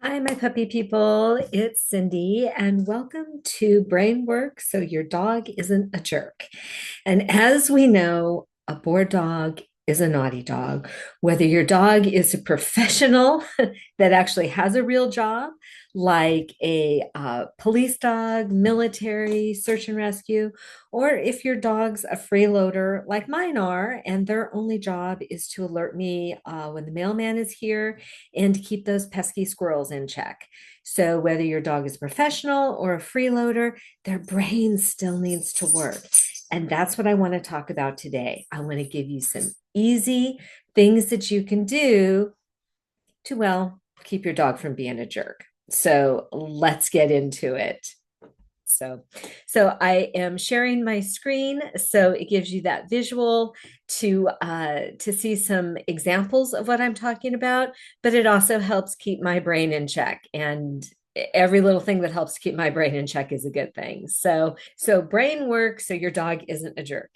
Hi, my puppy people. It's Cindy, and welcome to Brain Work So Your Dog Isn't a Jerk. And as we know, a bored dog is a naughty dog. Whether your dog is a professional that actually has a real job, like a police dog, military, search and rescue, or if your dog's a freeloader like mine are, and their only job is to alert me when the mailman is here and to keep those pesky squirrels in check. So whether your dog is a professional or a freeloader, their brain still needs to work. And that's what I want to talk about today. I want to give you some easy things that you can do to, well, keep your dog from being a jerk. So let's get into it. So, so I am sharing my screen so it gives you that visual to see some examples of what I'm talking about, but it also helps keep my brain in check. And every little thing that helps keep my brain in check is a good thing. So brain work so your dog isn't a jerk.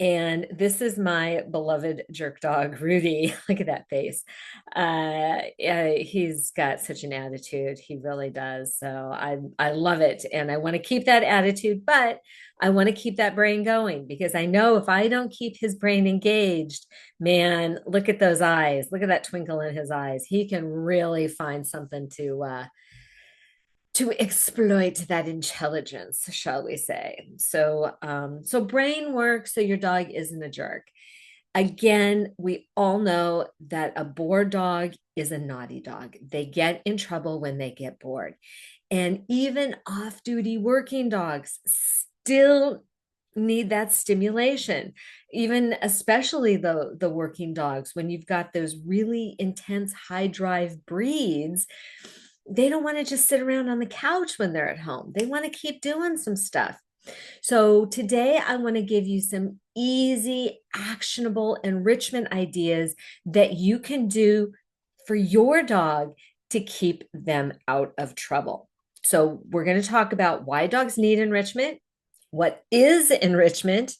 And this is my beloved jerk dog, Rudy. Look at that face. He's got such an attitude. He really does. So I love it. And I want to keep that attitude, but I want to keep that brain going because I know if I don't keep his brain engaged, man, look at those eyes. Look at that twinkle in his eyes. He can really find something to exploit that intelligence, shall we say. So brain work so your dog isn't a jerk. Again, we all know that a bored dog is a naughty dog. They get in trouble when they get bored. And even off-duty working dogs still need that stimulation. Even especially the working dogs, when you've got those really intense high drive breeds, they don't want to just sit around on the couch when they're at home. They want to keep doing some stuff. So today I want to give you some easy, actionable enrichment ideas that you can do for your dog to keep them out of trouble. So we're going to talk about why dogs need enrichment, what is enrichment,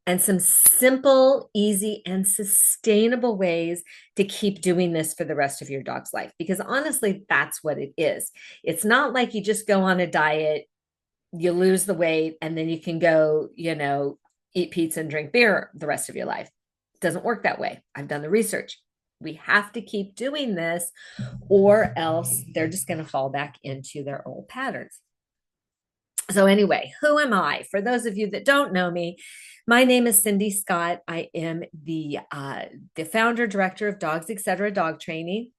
and some simple, easy, and sustainable ways to keep doing this for the rest of your dog's life. Because honestly, that's what it is. It's not like you just go on a diet, you lose the weight, and then you can go, eat pizza and drink beer the rest of your life. It doesn't work that way. I've done the research. We have to keep doing this, or else they're just going to fall back into their old patterns. So anyway, who am I? For those of you that don't know me, my name is Cindy Scott. I am the founder director of Dogs Etc. Dog Training.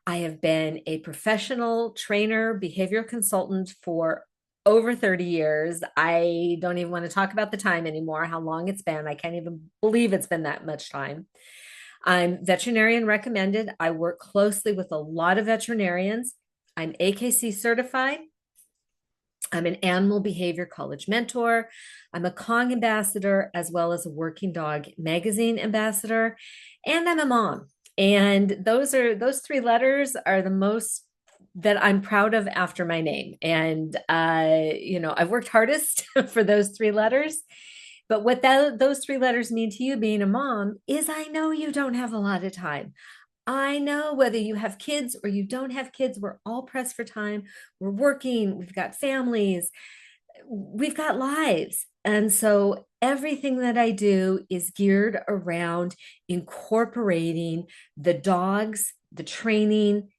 I have been a professional trainer, behavioral consultant for over 30 years. I don't even want to talk about the time anymore, how long it's been. I can't even believe it's been that much time. I'm veterinarian recommended. I work closely with a lot of veterinarians. I'm AKC certified. I'm an animal behavior college mentor. I'm a Kong ambassador, as well as a Working Dog magazine ambassador, and I'm a mom. And those three letters are the most that I'm proud of after my name. And I've worked hardest for those three letters. But what those three letters mean to you being a mom is I know you don't have a lot of time. I know whether you have kids or you don't have kids, we're all pressed for time. We're working, we've got families, we've got lives. And so everything that I do is geared around incorporating the dogs, the training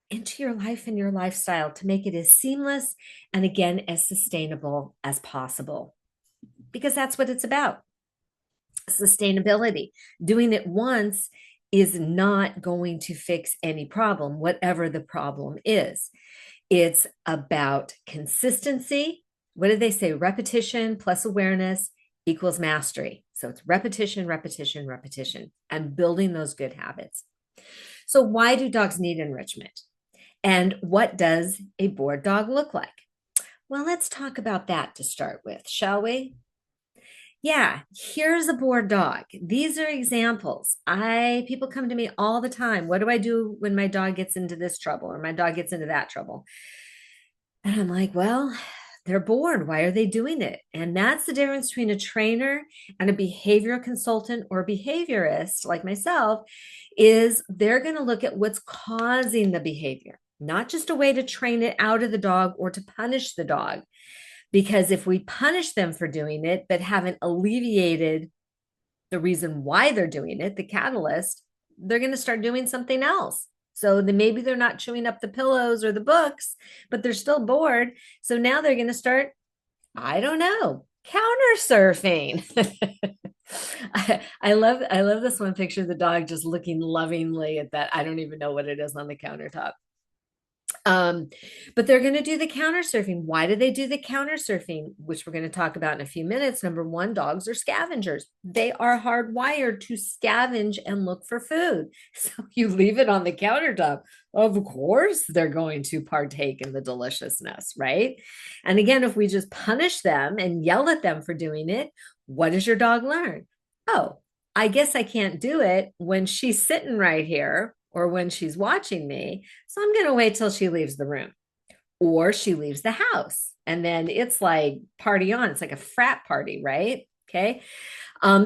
into your life and your lifestyle to make it as seamless and again, as sustainable as possible. Because that's what it's about. Sustainability. Doing it once is not going to fix any problem, whatever the problem is. It's about consistency. What do they say? Repetition plus awareness equals mastery. So it's repetition, repetition, repetition, and building those good habits. So why do dogs need enrichment? And what does a bored dog look like? Well, let's talk about that to start with, shall we? Yeah, here's a bored dog. These are examples. People come to me all the time. What do I do when my dog gets into this trouble or my dog gets into that trouble? And I'm like, well, they're bored. Why are they doing it? And that's the difference between a trainer and a behavioral consultant or behaviorist like myself is they're going to look at what's causing the behavior. not just a way to train it out of the dog or to punish the dog. Because if we punish them for doing it, but haven't alleviated the reason why they're doing it, the catalyst, they're going to start doing something else. So maybe they're not chewing up the pillows or the books, but they're still bored. So now they're going to start, I don't know, counter surfing. I love this one picture of the dog just looking lovingly at that. I don't even know what it is on the countertop. Um, but they're going to do the counter surfing. Why do they do the counter surfing? Which we're going to talk about in a few minutes. Number one, dogs are scavengers. They are hardwired to scavenge and look for food. So you leave it on the countertop. Of course, they're going to partake in the deliciousness, right? And again, if we just punish them and yell at them for doing it, what does your dog learn? Oh, I guess I can't do it when she's sitting right here or when she's watching me. So I'm going to wait till she leaves the room or she leaves the house. And then it's like party on. It's like a frat party, right? Okay.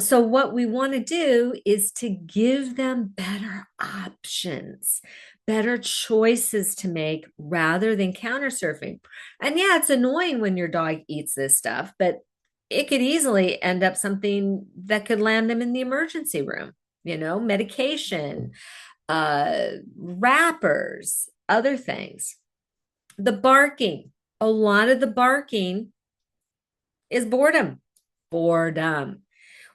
So what we want to do is to give them better options, better choices to make rather than counter surfing. And yeah, it's annoying when your dog eats this stuff, but it could easily end up something that could land them in the emergency room, medication, wrappers, other things. The barking, a lot of the barking is boredom. Boredom.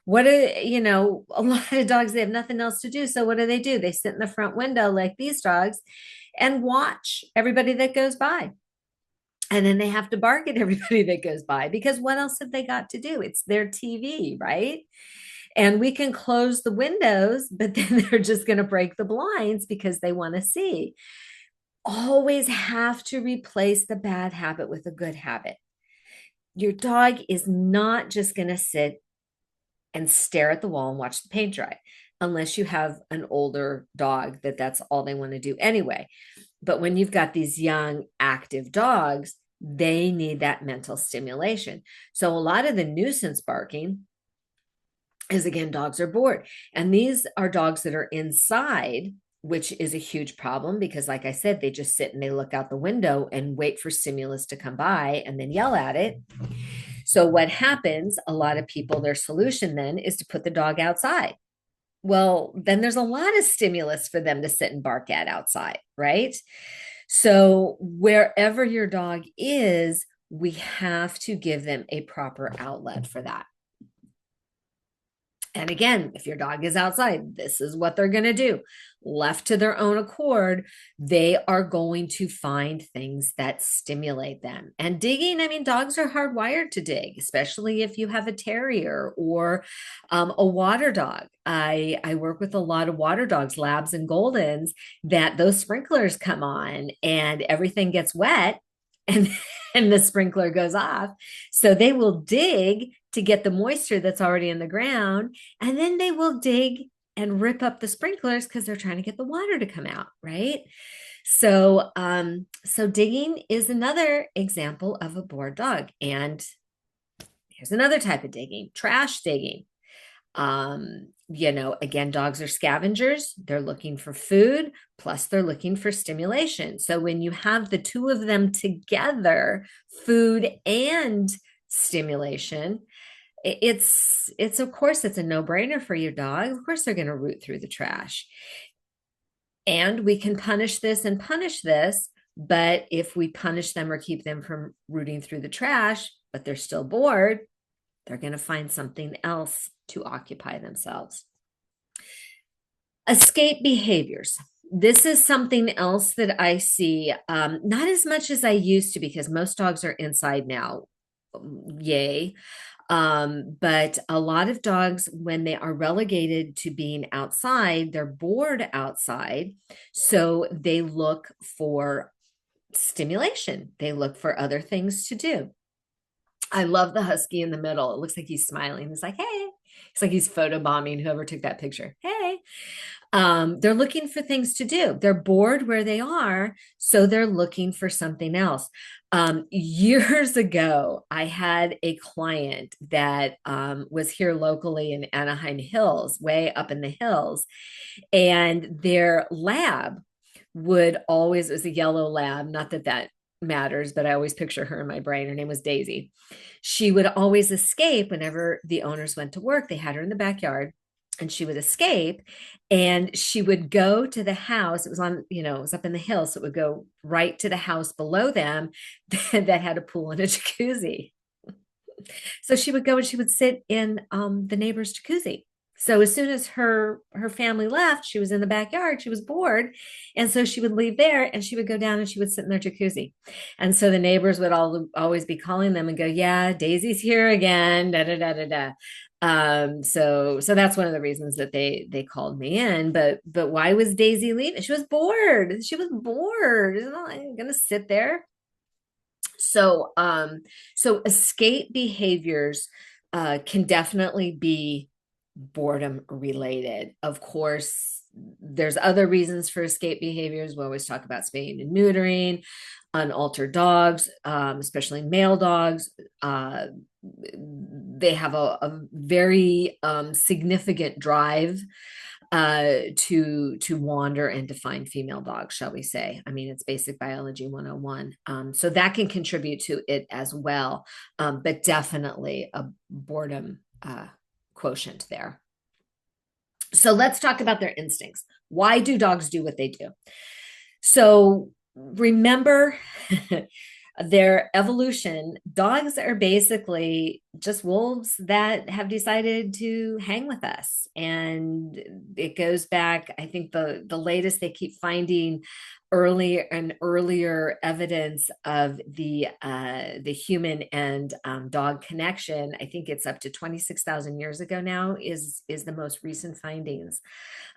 A lot of dogs, they have nothing else to do. So what do? They sit in the front window like these dogs and watch everybody that goes by. And then they have to bark at everybody that goes by because what else have they got to do? It's their TV, right? And we can close the windows, but then they're just going to break the blinds because they want to see. Always have to replace the bad habit with a good habit. Your dog is not just going to sit and stare at the wall and watch the paint dry, unless you have an older dog that's all they want to do anyway. But when you've got these young, active dogs, they need that mental stimulation. So a lot of the nuisance barking is, again, dogs are bored. And these are dogs that are inside, which is a huge problem because, like I said, they just sit and they look out the window and wait for stimulus to come by and then yell at it. So what happens, a lot of people, their solution then is to put the dog outside. Well, then there's a lot of stimulus for them to sit and bark at outside, right? So wherever your dog is, we have to give them a proper outlet for that. And again, if your dog is outside, this is what they're going to do. Left to their own accord, they are going to find things that stimulate them. And digging, I mean, dogs are hardwired to dig, especially if you have a terrier or a water dog. I work with a lot of water dogs, labs and goldens, that those sprinklers come on and everything gets wet and and the sprinkler goes off. So they will dig to get the moisture that's already in the ground, and then they will dig and rip up the sprinklers because they're trying to get the water to come out, right? So digging is another example of a bored dog. And here's another type of digging, trash digging. Again, dogs are scavengers. They're looking for food, plus they're looking for stimulation. So when you have the two of them together, food and stimulation, it's of course it's a no-brainer for your dog. Of course they're going to root through the trash. And we can punish this and punish this, but if we punish them or keep them from rooting through the trash, but they're still bored, they're going to find something else to occupy themselves. Escape behaviors. This is something else that I see, not as much as I used to, because most dogs are inside now. Yay. But a lot of dogs, when they are relegated to being outside, they're bored outside. So they look for stimulation. They look for other things to do. I love the husky in the middle. It looks like he's smiling. He's like, hey, it's like he's photobombing whoever took that picture. Hey, they're looking for things to do. They're bored where they are, so they're looking for something else. Years ago, I had a client that was here locally in Anaheim Hills, way up in the hills, and their lab would always, it was a yellow lab, not that that matters, but I always picture her in my brain. Her name was Daisy. She would always escape whenever the owners went to work. They had her in the backyard and she would escape and she would go to the house. It was on, it was up in the hill. So it would go right to the house below them that had a pool and a jacuzzi. So she would go and she would sit in the neighbor's jacuzzi. So as soon as her family left, she was in the backyard. She was bored, and so she would leave there and she would go down and she would sit in their jacuzzi. And so the neighbors would always be calling them and go, "Yeah, Daisy's here again." Da da da da da. So that's one of the reasons that they called me in. But why was Daisy leaving? She was bored. She was bored. Isn't I'm gonna sit there. So escape behaviors can definitely be boredom related. Of course, there's other reasons for escape behaviors. We always talk about spaying and neutering, unaltered dogs, especially male dogs. They have a very significant drive to wander and to find female dogs, shall we say. I mean, it's basic biology 101. So that can contribute to it as well, but definitely a boredom quotient there. So let's talk about their instincts. Why do dogs do what they do? So remember their evolution. Dogs are basically just wolves that have decided to hang with us. And it goes back, I think the latest they keep finding earlier and earlier evidence of the human and dog connection. I think it's up to 26,000 years ago now is the most recent findings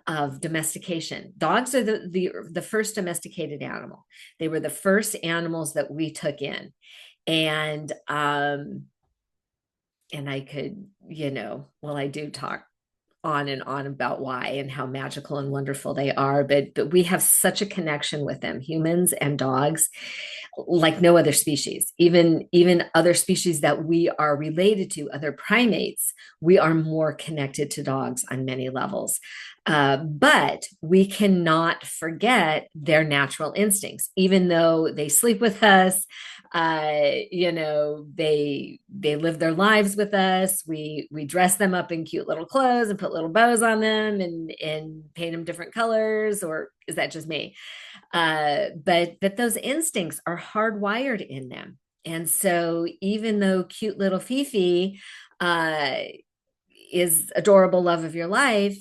of domestication. Dogs are the first domesticated animal. They were the first animals that we took in. And I could, well, I do talk on and on about why and how magical and wonderful they are, but we have such a connection with them, humans and dogs, like no other species. Even other species that we are related to, other primates, we are more connected to dogs on many levels. But we cannot forget their natural instincts, even though they sleep with us. They live their lives with us. We dress them up in cute little clothes and put little bows on them and paint them different colors. Or is that just me? But those instincts are hardwired in them. And so even though cute little Fifi is adorable love of your life,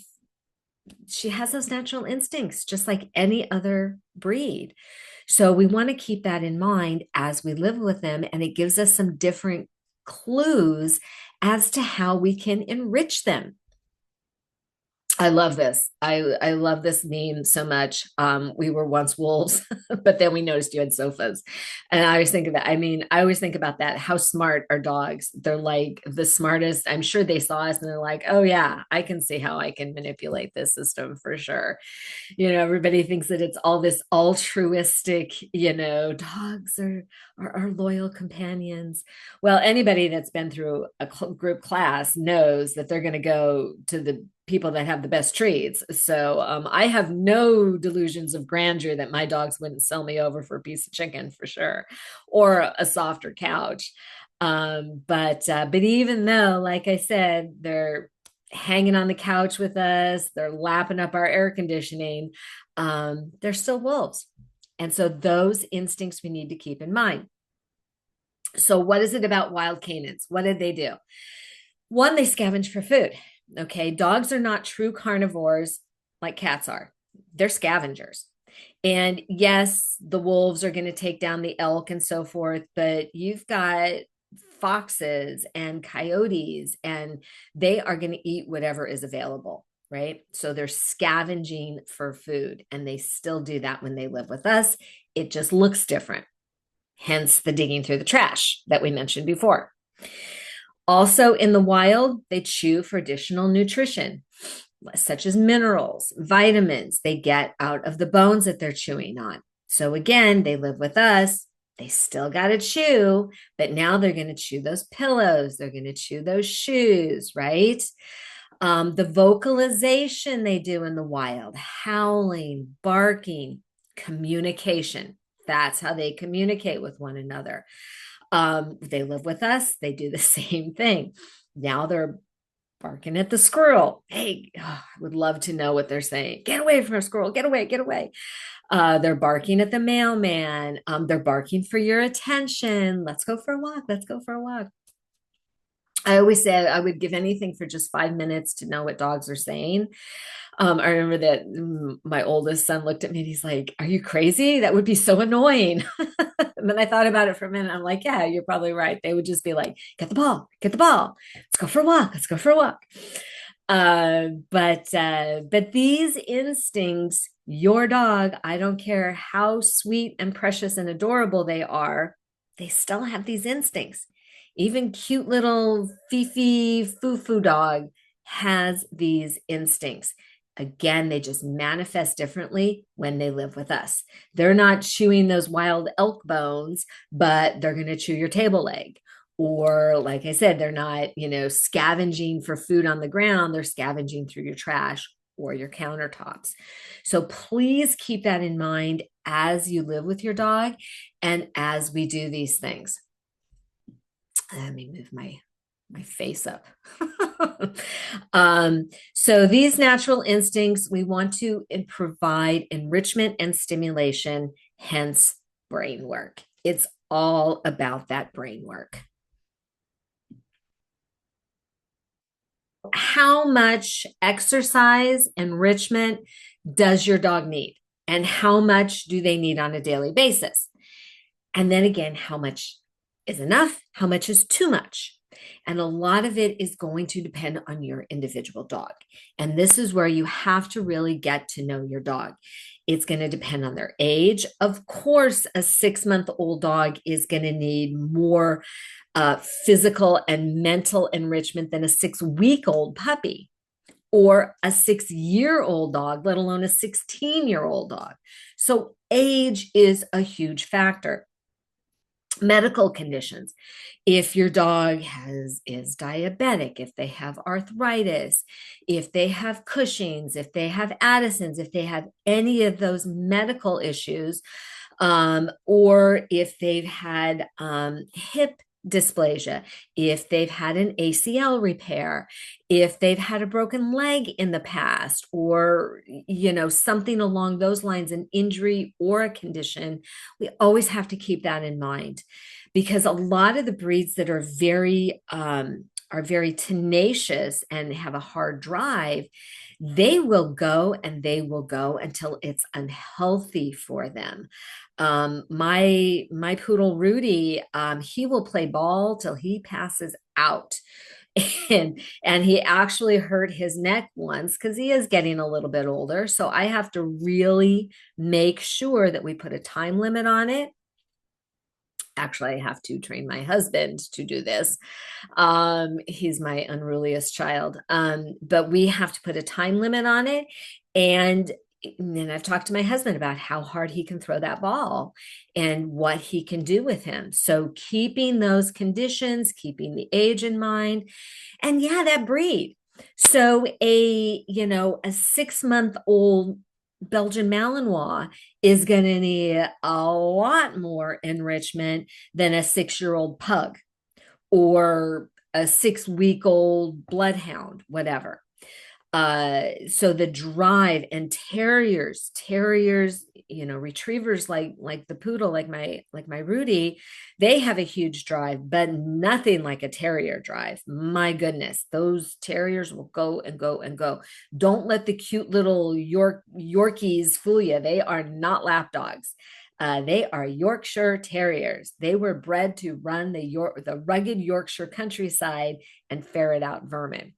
she has those natural instincts just like any other breed. So we want to keep that in mind as we live with them, and it gives us some different clues as to how we can enrich them. I love this. I love this meme so much. We were once wolves, but then we noticed you had sofas. And I always think of that. I mean, I always think about that. How smart are dogs? They're like the smartest. I'm sure they saw us and they're like, oh yeah, I can see how I can manipulate this system for sure. Everybody thinks that it's all this altruistic, dogs are loyal companions. Well, anybody that's been through a group class knows that they're going to go to the people that have the best treats. So I have no delusions of grandeur that my dogs wouldn't sell me over for a piece of chicken for sure, or a softer couch. But even though, like I said, they're hanging on the couch with us, they're lapping up our air conditioning, they're still wolves. And so those instincts we need to keep in mind. So what is it about wild canines? What did they do? One, they scavenge for food. Okay, dogs are not true carnivores like cats are. They're scavengers. And yes, the wolves are going to take down the elk and so forth, but you've got foxes and coyotes, and they are going to eat whatever is available, right? So they're scavenging for food, and they still do that when they live with us. It just looks different. Hence the digging through the trash that we mentioned before. Also, in the wild, they chew for additional nutrition, such as minerals, vitamins they get out of the bones that they're chewing on. So, again, they live with us. They still got to chew, but now they're going to chew those pillows. They're going to chew those shoes, right? The vocalization they do in the wild, howling, barking, Communication. That's how they communicate with one another. They live with us, they do the same thing. Now they're barking at the squirrel. Hey, oh, I would love to know what they're saying. Get away from a squirrel, get away, get away. They're barking at the mailman. They're barking for your attention. Let's go for a walk. Let's go for a walk. I always said I would give anything for just 5 minutes to know what dogs are saying. I remember that my oldest son looked at me and he's like, "Are you crazy? That would be so annoying." And then I thought about it for a minute. I'm like, "Yeah, you're probably right." They would just be like, "Get the ball, get the ball. Let's go for a walk. Let's go for a walk." But these instincts, your dog, I don't care how sweet and precious and adorable they are, they still have these instincts. Even cute little Fifi foo dog has these instincts. Again, they just manifest differently when they live with us. They're not chewing those wild elk bones, but they're going to chew your table leg. Or, like I said, they're not, scavenging for food on the ground, they're scavenging through your trash or your countertops. So please keep that in mind as you live with your dog and as we do these things. Let me move my face up. So these natural instincts, we want to provide enrichment and stimulation, hence brain work. It's all about that brain work. How much exercise enrichment does your dog need? And how much do they need on a daily basis? And then again, how much is enough? How much is too much? And a lot of it is going to depend on your individual dog. And this is where you have to really get to know your dog. It's going to depend on their age. Of course, a 6-month-old dog is going to need more physical and mental enrichment than a 6-week-old puppy or a 6-year-old dog, let alone a 16-year-old dog. So age is a huge factor. Medical conditions. If your dog is diabetic, if they have arthritis, if they have Cushing's, if they have Addison's, if they have any of those medical issues, or if they've had hip dysplasia, if they've had an ACL repair, if they've had a broken leg in the past, or something along those lines, an injury or a condition, we always have to keep that in mind, because a lot of the breeds that are very tenacious and have a hard drive, they will go and they will go until it's unhealthy for them. My poodle Rudy, he will play ball till he passes out. And he actually hurt his neck once because he is getting a little bit older. So I have to really make sure that we put a time limit on it. Actually, I have to train my husband to do this. He's my unruliest child. But we have to put a time limit on it. And then I've talked to my husband about how hard he can throw that ball and what he can do with him. So keeping those conditions, keeping the age in mind, and yeah, that breed. So a 6-month-old Belgian Malinois is going to need a lot more enrichment than a 6-year-old pug or a 6-week-old bloodhound, whatever. So the drive, and terriers, retrievers like the poodle, like my Rudy, they have a huge drive, but nothing like a terrier drive. My goodness, those terriers will go and go and go. Don't let the cute little Yorkies fool you. They are not lap dogs. They are Yorkshire Terriers. They were bred to run the rugged Yorkshire countryside and ferret out vermin.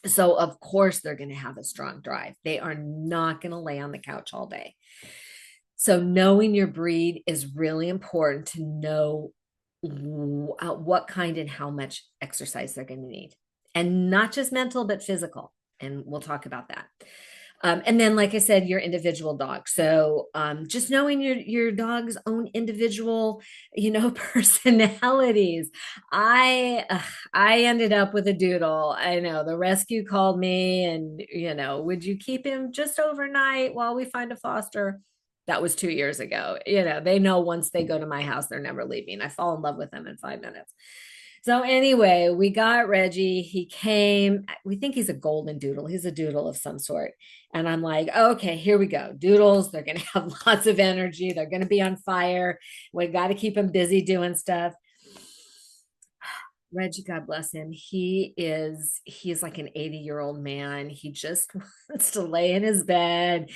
So of course they're going to have a strong drive. They are not going to lay on the couch all day. So knowing your breed is really important to know what kind and how much exercise they're going to need. And not just mental, but physical. And we'll talk about that. And then, like I said, your individual dog. So just knowing your dog's own individual, personalities. I ended up with a doodle. I know the rescue called me and, would you keep him just overnight while we find a foster? That was 2 years ago. You know, they know once they go to my house, they're never leaving. I fall in love with them in 5 minutes. So anyway, we got Reggie. He came. We think he's a golden doodle. He's a doodle of some sort. And I'm like, okay, here we go. Doodles, they're going to have lots of energy. They're going to be on fire. We got to keep them busy doing stuff. Reggie, God bless him. He's like an 80-year-old man. He just wants to lay in his bed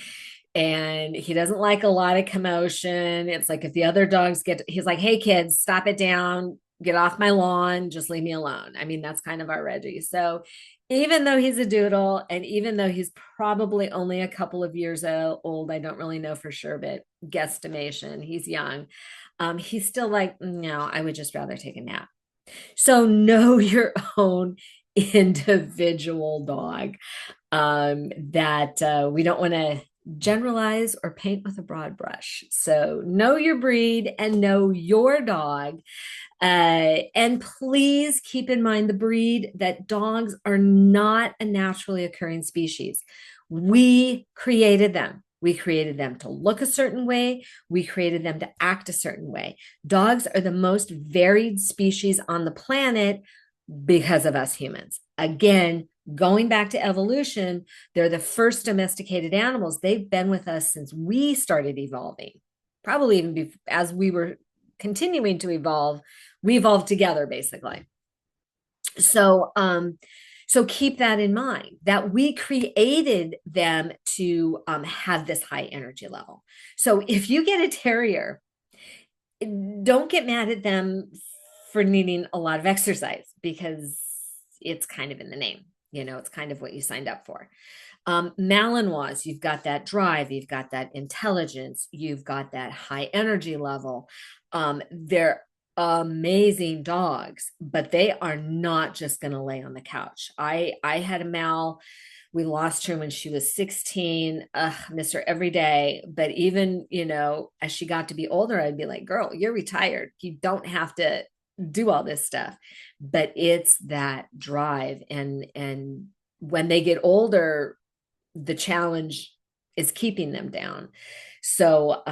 and he doesn't like a lot of commotion. It's like if the other dogs he's like, hey kids, stop it down, get off my lawn, just leave me alone. I mean, that's kind of our Reggie. So even though he's a doodle and even though he's probably only a couple of years old, I don't really know for sure, but guesstimation, he's young. He's still like, no, I would just rather take a nap. So know your own individual dog. That we don't want to generalize or paint with a broad brush. So know your breed and know your dog. And please keep in mind the breed that dogs are not a naturally occurring species. We created them. We created them to look a certain way. We created them to act a certain way. Dogs are the most varied species on the planet because of us humans. Again, going back to evolution, they're the first domesticated animals. They've been with us since we started evolving, probably even as we were continuing to evolve. We evolved together, basically. So keep that in mind that we created them to have this high energy level. So if you get a terrier, don't get mad at them for needing a lot of exercise because it's kind of in the name. You know, it's kind of what you signed up for. Malinois, you've got that drive, you've got that intelligence, you've got that high energy level. They're amazing dogs, but they are not just going to lay on the couch. I had a Mal. We lost her when she was 16. Miss her every day. But even, you know, as she got to be older, I'd be like, girl, you're retired. You don't have to do all this stuff. But it's that drive. And when they get older, the challenge is keeping them down. So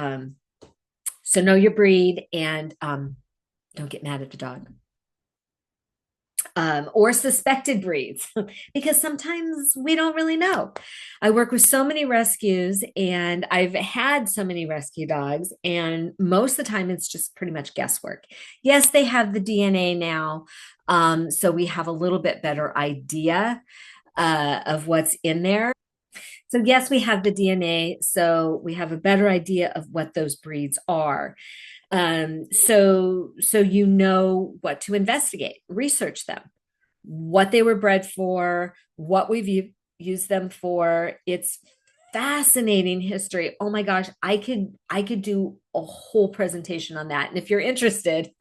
know your breed and don't get mad at the dog. Or suspected breeds, because sometimes we don't really know. I work with so many rescues and I've had so many rescue dogs, and most of the time it's just pretty much guesswork. Yes, they have the DNA now, so we have a little bit better idea of what's in there. So, yes, we have the DNA, so we have a better idea of what those breeds are. So you know what to investigate, research them, what they were bred for, what we've used them for. It's fascinating history. Oh my gosh, I could do a whole presentation on that. And if you're interested,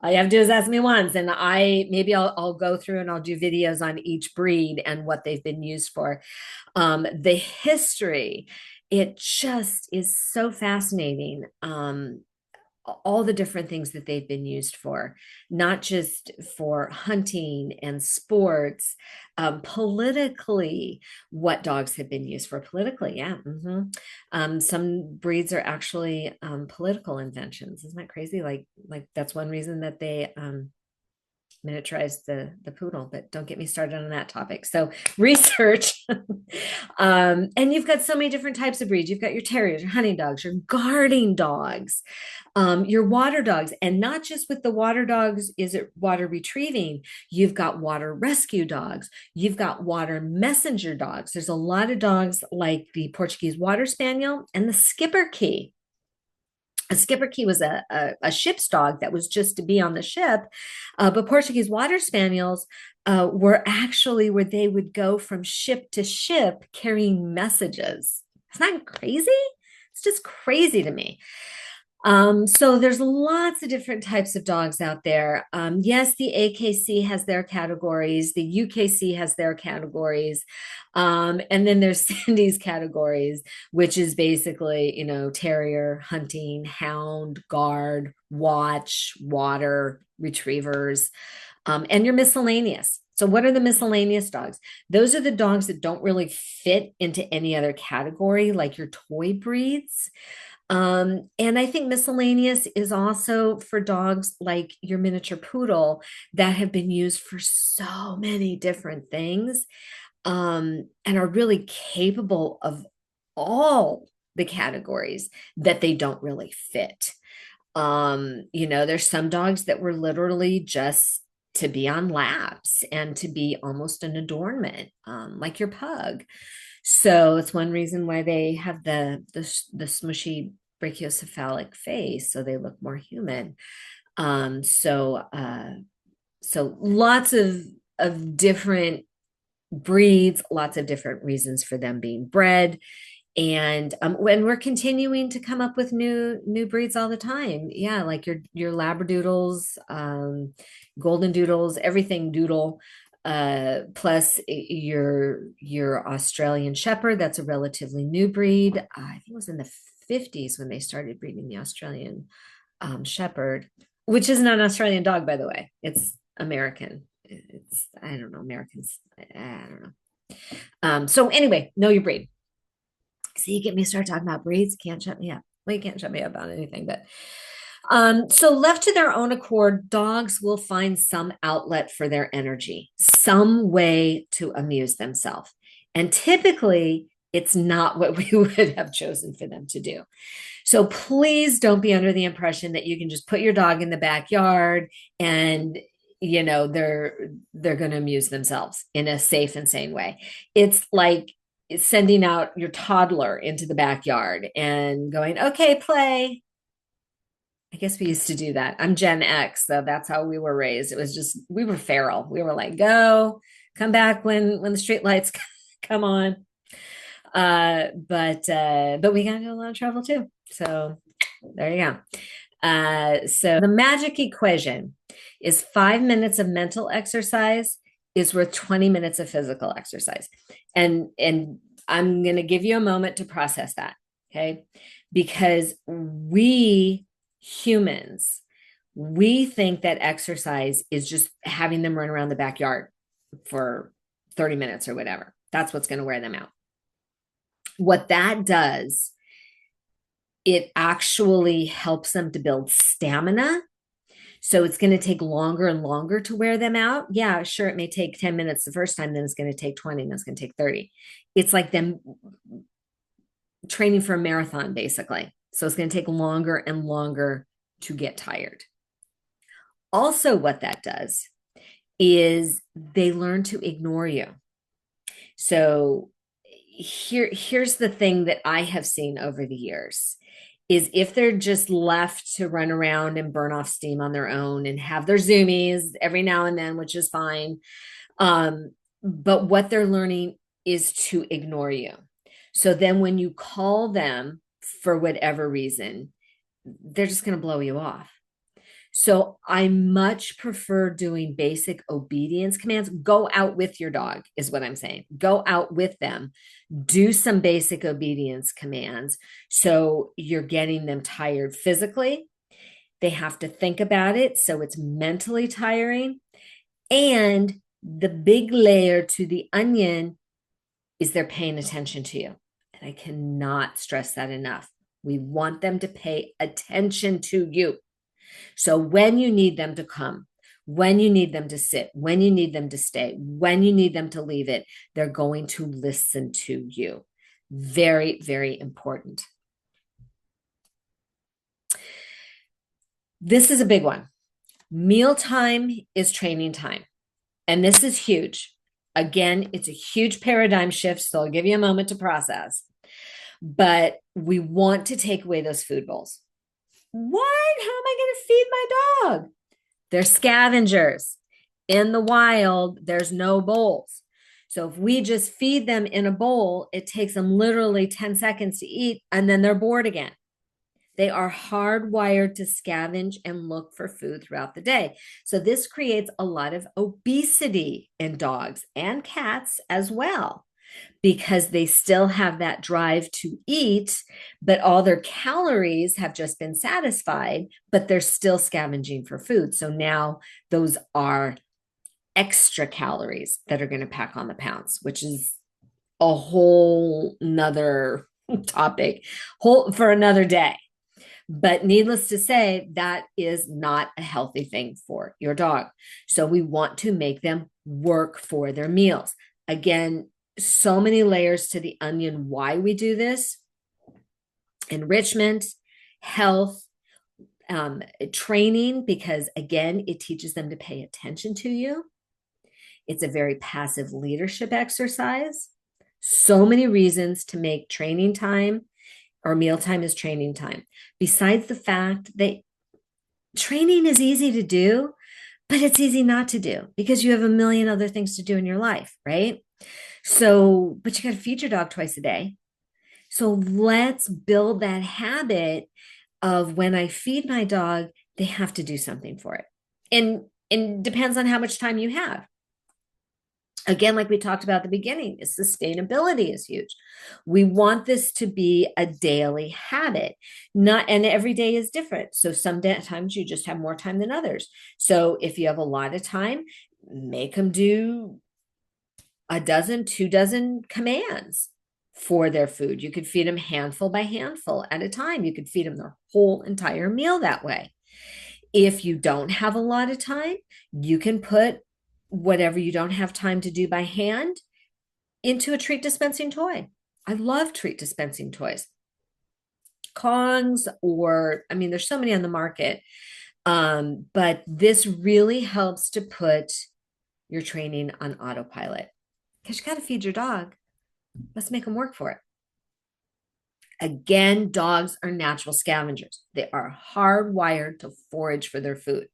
all you have to do is ask me once, and I'll go through and I'll do videos on each breed and what they've been used for. The history, it just is so fascinating. All the different things that they've been used for, not just for hunting and sports, politically, what dogs have been used for politically. Yeah. Some breeds are actually political inventions. Isn't that crazy? Like that's one reason that they miniaturize the poodle, but don't get me started on that topic. So research. And you've got so many different types of breeds. You've got your terriers, your hunting dogs, your guarding dogs, your water dogs. And not just with the water dogs, is it water retrieving? You've got water rescue dogs. You've got water messenger dogs. There's a lot of dogs like the Portuguese water spaniel and the Schipperke. A Schipperke was a ship's dog that was just to be on the ship. But Portuguese water spaniels were actually where they would go from ship to ship carrying messages. Isn't that crazy? It's just crazy to me. So there's lots of different types of dogs out there. Yes, the AKC has their categories, the UKC has their categories, and then there's Cindy's categories, which is basically, terrier, hunting, hound, guard, watch, water, retrievers, and your miscellaneous. So, what are the miscellaneous dogs? Those are the dogs that don't really fit into any other category, like your toy breeds. And I think miscellaneous is also for dogs like your miniature poodle that have been used for so many different things, and are really capable of all the categories that they don't really fit. There's some dogs that were literally just to be on laps and to be almost an adornment, like your pug. So it's one reason why they have the smushy brachiocephalic face, so they look more human. So lots of different breeds, lots of different reasons for them being bred. And when we're continuing to come up with new breeds all the time. Yeah, like your labradoodles, golden doodles, everything doodle, plus your Australian shepherd. That's a relatively new breed. I think it was in the 50s when they started breeding the Australian shepherd, which isn't an Australian dog, by the way. It's American. It's, I don't know, Americans, I don't know. So anyway, know your breed. See, you get me started talking about breeds, can't shut me up. Well, you can't shut me up about anything, but so left to their own accord, dogs will find some outlet for their energy, some way to amuse themselves. And typically, it's not what we would have chosen for them to do. So please don't be under the impression that you can just put your dog in the backyard and they're going to amuse themselves in a safe and sane way. It's like sending out your toddler into the backyard and going, okay, play. I guess we used to do that. I'm Gen X, so that's how we were raised. It was just, we were feral. We were like, go, come back when the street lights come on. But we got into a lot of trouble too. So there you go. So the magic equation is 5 minutes of mental exercise is worth 20 minutes of physical exercise. And I'm going to give you a moment to process that. Okay. Because we humans, we think that exercise is just having them run around the backyard for 30 minutes or whatever. That's what's going to wear them out. What that does, it actually helps them to build stamina. So it's going to take longer and longer to wear them out. Yeah, sure, it may take 10 minutes the first time, then it's going to take 20, and then it's going to take 30. It's like them training for a marathon, basically. So it's going to take longer and longer to get tired. Also, what that does is they learn to ignore you. So here's the thing that I have seen over the years is if they're just left to run around and burn off steam on their own and have their zoomies every now and then, which is fine. But what they're learning is to ignore you. So then when you call them for whatever reason, they're just going to blow you off. So I much prefer doing basic obedience commands. Go out with your dog is what I'm saying. Go out with them. Do some basic obedience commands. So you're getting them tired physically. They have to think about it. So it's mentally tiring. And the big layer to the onion is they're paying attention to you. And I cannot stress that enough. We want them to pay attention to you. So when you need them to come, when you need them to sit, when you need them to stay, when you need them to leave it, they're going to listen to you. Very, very important. This is a big one. Mealtime is training time. And this is huge. Again, it's a huge paradigm shift. So I'll give you a moment to process. But we want to take away those food bowls. What? How am I going to feed my dog? They're scavengers. In the wild, there's no bowls. So if we just feed them in a bowl, it takes them literally 10 seconds to eat, and then they're bored again. They are hardwired to scavenge and look for food throughout the day. So this creates a lot of obesity in dogs and cats as well, because they still have that drive to eat, but all their calories have just been satisfied, but they're still scavenging for food. So now those are extra calories that are going to pack on the pounds, which is a whole nother topic whole for another day. But needless to say, that is not a healthy thing for your dog. So we want to make them work for their meals. Again, so many layers to the onion why we do this: enrichment, health, training, because again, it teaches them to pay attention to you. It's a very passive leadership exercise. So many reasons to make training time or mealtime is training time. Besides the fact that training is easy to do, but it's easy not to do because you have a million other things to do in your life, right? So, but you got to feed your dog twice a day. So let's build that habit of when I feed my dog, they have to do something for it. And depends on how much time you have. Again, like we talked about at the beginning, sustainability is huge. We want this to be a daily habit, not, and every day is different. So some times you just have more time than others. So if you have a lot of time, make them do a dozen, 2 dozen commands for their food. You could feed them handful by handful at a time. You could feed them their whole entire meal that way. If you don't have a lot of time, you can put whatever you don't have time to do by hand into a treat dispensing toy. I love treat dispensing toys. Kongs, or I mean, there's so many on the market. But this really helps to put your training on autopilot, because you got to feed your dog. Let's make them work for it. Again, dogs are natural scavengers. They are hardwired to forage for their food.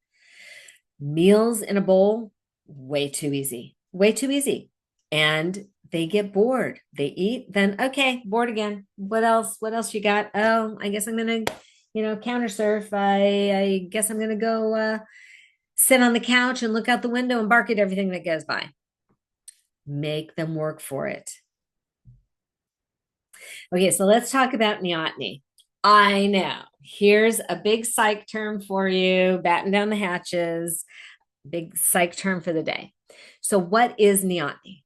Meals in a bowl, way too easy, way too easy. And they get bored. They eat, then okay, bored again. What else? What else you got? Oh, I guess I'm gonna, counter surf. I guess I'm gonna go sit on the couch and look out the window and bark at everything that goes by. Make them work for it. Okay, so let's talk about neoteny. I know. Here's a big psych term for you, batten down the hatches, big psych term for the day. So, what is neoteny?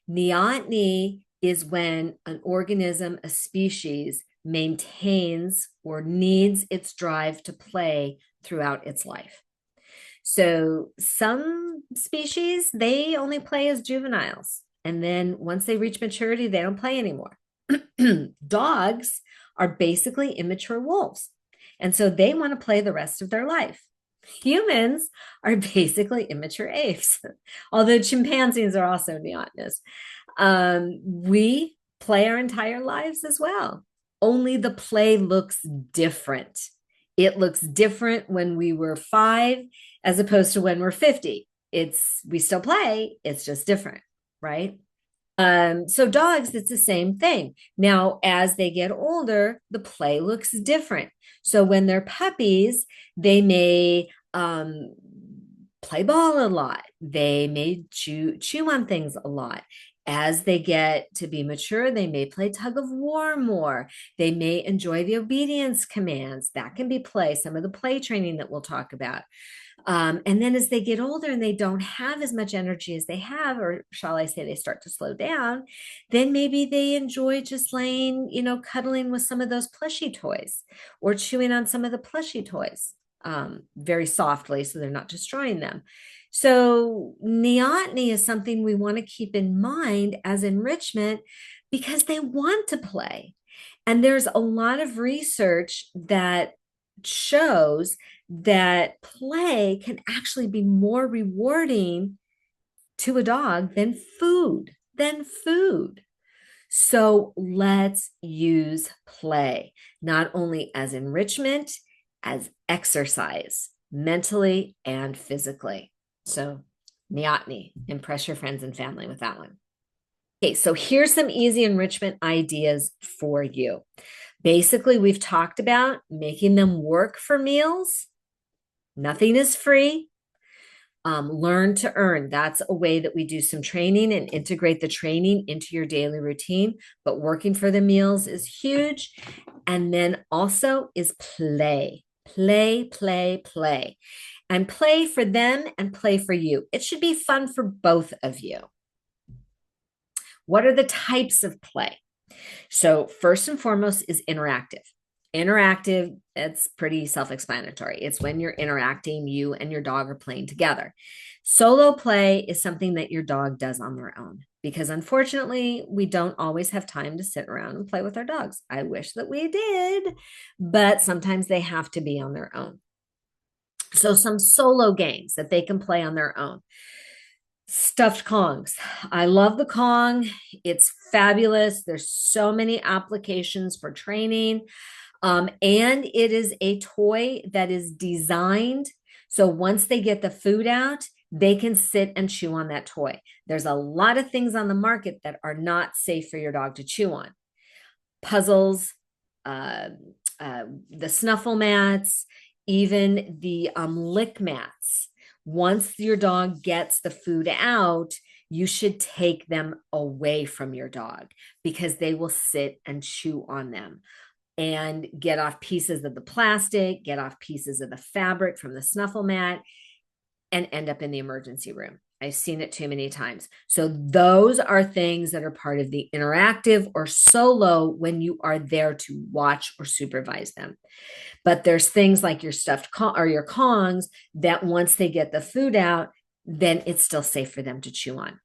Neoteny is when an organism, a species, maintains or needs its drive to play throughout its life. So some species, they only play as juveniles. And then once they reach maturity, they don't play anymore. Dogs are basically immature wolves. And so they want to play the rest of their life. Humans are basically immature apes, although chimpanzees are also neotenous. We play our entire lives as well, only the play looks different. It looks different when we were 5 as opposed to when we're 50. We still play, it's just different, right? So dogs, it's the same thing. Now, as they get older, the play looks different. So when they're puppies, they may play ball a lot. They may chew on things a lot. As they get to be mature, they may play tug of war more. They may enjoy the obedience commands. That can be play, some of the play training that we'll talk about. And then as they get older and they don't have as much energy as they have, or shall I say they start to slow down, then maybe they enjoy just laying, cuddling with some of those plushy toys or chewing on some of the plushy toys very softly so they're not destroying them. So neoteny is something we want to keep in mind as enrichment because they want to play. And there's a lot of research that shows that play can actually be more rewarding to a dog than food, So let's use play, not only as enrichment, as exercise, mentally and physically. So neoteny, impress your friends and family with that one. Okay, so here's some easy enrichment ideas for you. Basically, we've talked about making them work for meals. Nothing is free. Learn to earn. That's a way that we do some training and integrate the training into your daily routine. But working for the meals is huge. And then also is play, play, play, play, and play for them and play for you. It should be fun for both of you. What are the types of play? So, first and foremost is interactive. Interactive, it's pretty self explanatory. It's when you're interacting, you and your dog are playing together. Solo play is something that your dog does on their own because unfortunately, we don't always have time to sit around and play with our dogs. I wish that we did, but sometimes they have to be on their own. So, some solo games that they can play on their own. Stuffed Kongs. I love the Kong. It's fabulous. There's so many applications for training. And it is a toy that is designed so once they get the food out, they can sit and chew on that toy. There's a lot of things on the market that are not safe for your dog to chew on. Puzzles, uh, the snuffle mats, even the lick mats. Once your dog gets the food out, you should take them away from your dog because they will sit and chew on them and get off pieces of the plastic, get off pieces of the fabric from the snuffle mat, and end up in the emergency room. I've seen it too many times. So, those are things that are part of the interactive or solo when you are there to watch or supervise them. But there's things like your stuffed or your Kongs that once they get the food out, then it's still safe for them to chew on.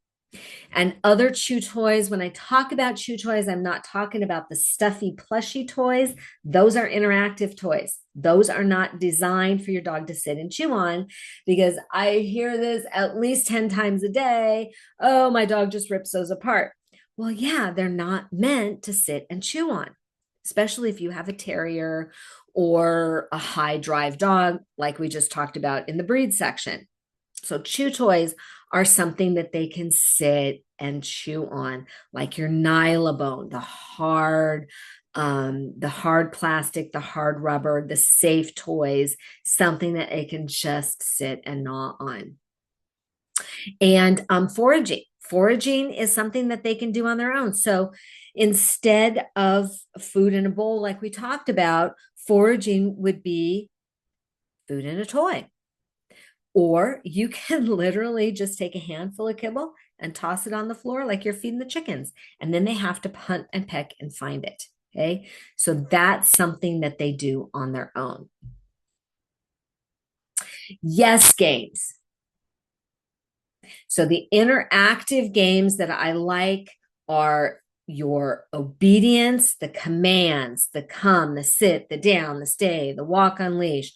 And other chew toys, when I talk about chew toys, I'm not talking about the stuffy, plushy toys. Those are interactive toys. Those are not designed for your dog to sit and chew on because I hear this at least 10 times a day. Oh, my dog just rips those apart. Well, yeah, they're not meant to sit and chew on, especially if you have a terrier or a high drive dog, like we just talked about in the breed section. So chew toys are something that they can sit and chew on, like your nylabone, the hard plastic, the hard rubber, the safe toys, something that they can just sit and gnaw on. And foraging. Foraging is something that they can do on their own. So instead of food in a bowl, like we talked about, foraging would be food in a toy. Or you can literally just take a handful of kibble and toss it on the floor like you're feeding the chickens. And then they have to hunt and peck and find it. Okay. So that's something that they do on their own. Yes, games. So the interactive games that I like are your obedience, the commands, the come, the sit, the down, the stay, the walk on leash,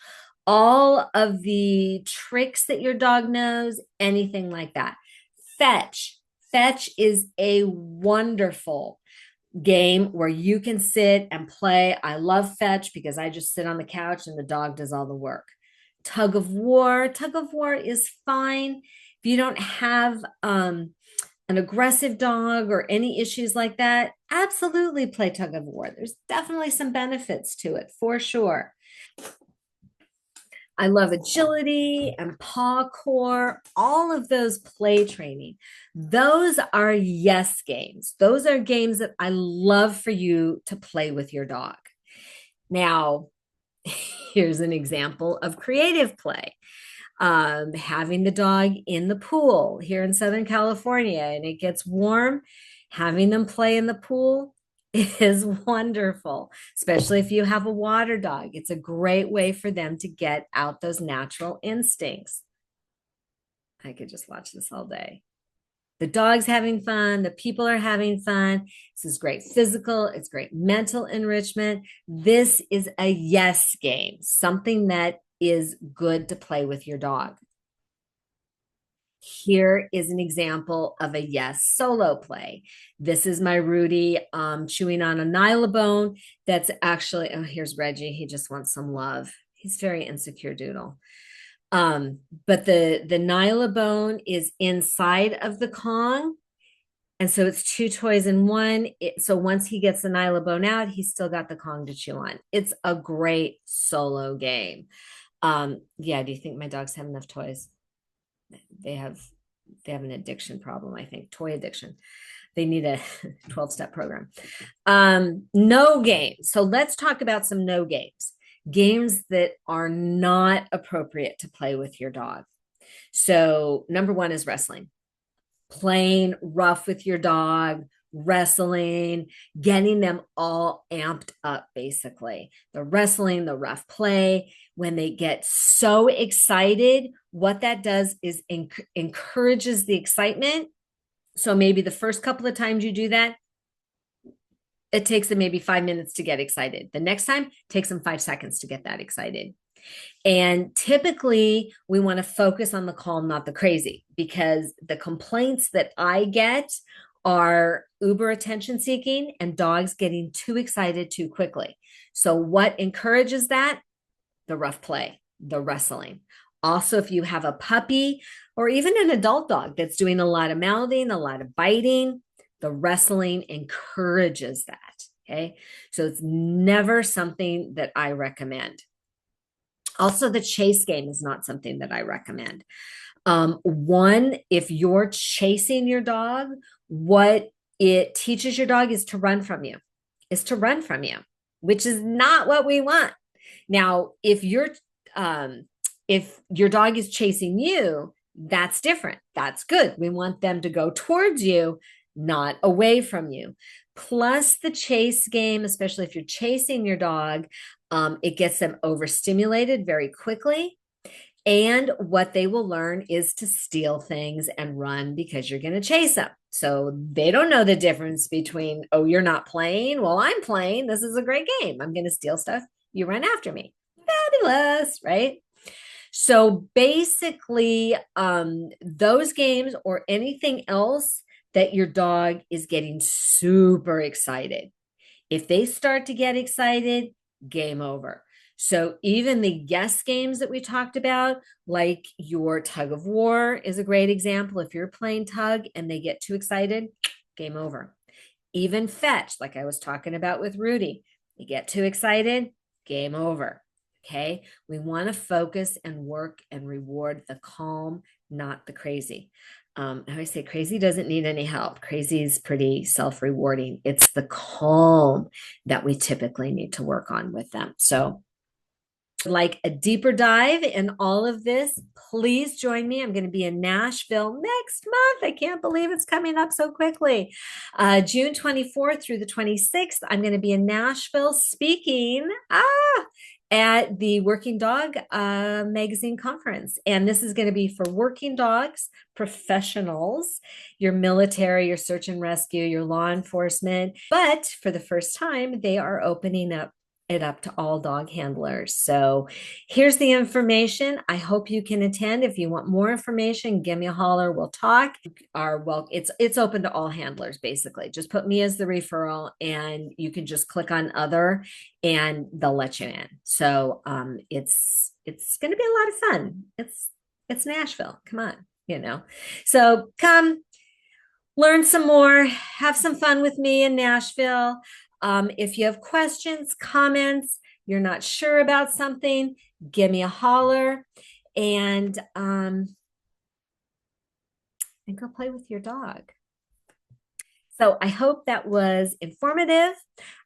all of the tricks that your dog knows, anything like that. Fetch. Fetch is a wonderful game where you can sit and play. I love fetch because I just sit on the couch and the dog does all the work. Tug of war. Tug of war is fine. If you don't have an aggressive dog or any issues like that, absolutely play tug of war. There's definitely some benefits to it for sure. I love agility and paw core, all of those play training. Those are yes games. Those are games that I love for you to play with your dog. Now, here's an example of creative play. Having the dog in the pool here in Southern California and it gets warm, having them play in the pool is wonderful, especially if you have a water dog. It's a great way for them to get out those natural instincts. I could just watch this all day. The dog's having fun, the people are having fun. This is great physical, it's great mental enrichment. This is a yes game, something that is good to play with your dog. Here is an example of a yes solo play. This is my Rudy chewing on a nylabone. That's actually, oh, here's Reggie. He just wants some love. He's very insecure doodle. But the nylabone is inside of the Kong And so it's two toys in one. So once he gets the Nylabone out, he's still got the Kong to chew on. It's a great solo game. Yeah, do you think my dogs have enough toys? They have they have an addiction problem, I think, toy addiction. They need a 12-step program. No games. So let's talk about some no games. Games that are not appropriate to play with your dog. So number one is wrestling. Playing rough with your dog, wrestling, getting them all amped up, basically. The wrestling, the rough play, when they get so excited, what that does is encourages the excitement. So maybe the first couple of times you do that, it takes them maybe 5 minutes to get excited. The next time, takes them 5 seconds to get that excited. And typically, we want to focus on the calm, not the crazy, because the complaints that I get are uber attention seeking and dogs getting too excited too quickly. So, what encourages that? The rough play, the wrestling. Also, if you have a puppy or even an adult dog that's doing a lot of mouthing, a lot of biting, the wrestling encourages that. Okay. So, it's never something that I recommend. Also, the chase game is not something that I recommend. One, if you're chasing your dog, what it teaches your dog is to run from you, which is not what we want. Now, if your dog is chasing you, that's different. That's good. We want them to go towards you, not away from you. Plus the chase game, especially if you're chasing your dog, it gets them overstimulated very quickly. And what they will learn is to steal things and run because you're going to chase them. So they don't know the difference between, oh, you're not playing. Well, I'm playing. This is a great game. I'm going to steal stuff. You run after me. Fabulous, right? So basically, those games or anything else that your dog is getting super excited. If they start to get excited, game over. So even the yes games that we talked about, like your tug of war is a great example. If you're playing tug and they get too excited, game over. Even fetch, like I was talking about with Rudy, they get too excited, game over. Okay. We want to focus and work and reward the calm, not the crazy. I always say crazy doesn't need any help. Crazy is pretty self-rewarding. It's the calm that we typically need to work on with them. So like a deeper dive in all of this, please join me. I'm going to be in Nashville next month. I can't believe it's coming up so quickly. June 24th through the 26th, I'm going to be in Nashville speaking at the Working Dog Magazine Conference. And this is going to be for working dogs, professionals, your military, your search and rescue, your law enforcement. But for the first time, they are opening it up to all dog handlers. So here's the information. I hope you can attend. If you want more information, give me a holler. We'll talk. It's open to all handlers, basically. Just put me as the referral and you can just click on other and they'll let you in. So it's gonna be a lot of fun. It's Nashville. Come on. So come learn some more, have some fun with me in Nashville. If you have questions, comments, you're not sure about something, give me a holler and go play with your dog. So I hope that was informative.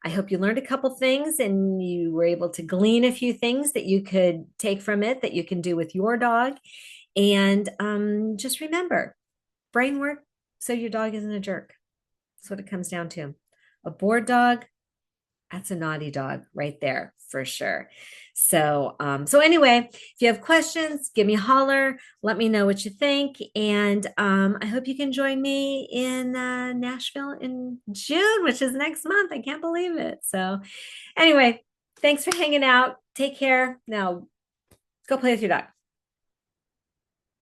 I hope you learned a couple things and you were able to glean a few things that you could take from it that you can do with your dog. And just remember, brain work so your dog isn't a jerk. That's what it comes down to. A bored dog, that's a naughty dog right there for sure. So anyway, if you have questions, give me a holler. Let me know what you think. And I hope you can join me in Nashville in June, which is next month. I can't believe it. So anyway, thanks for hanging out. Take care. Now go play with your dog.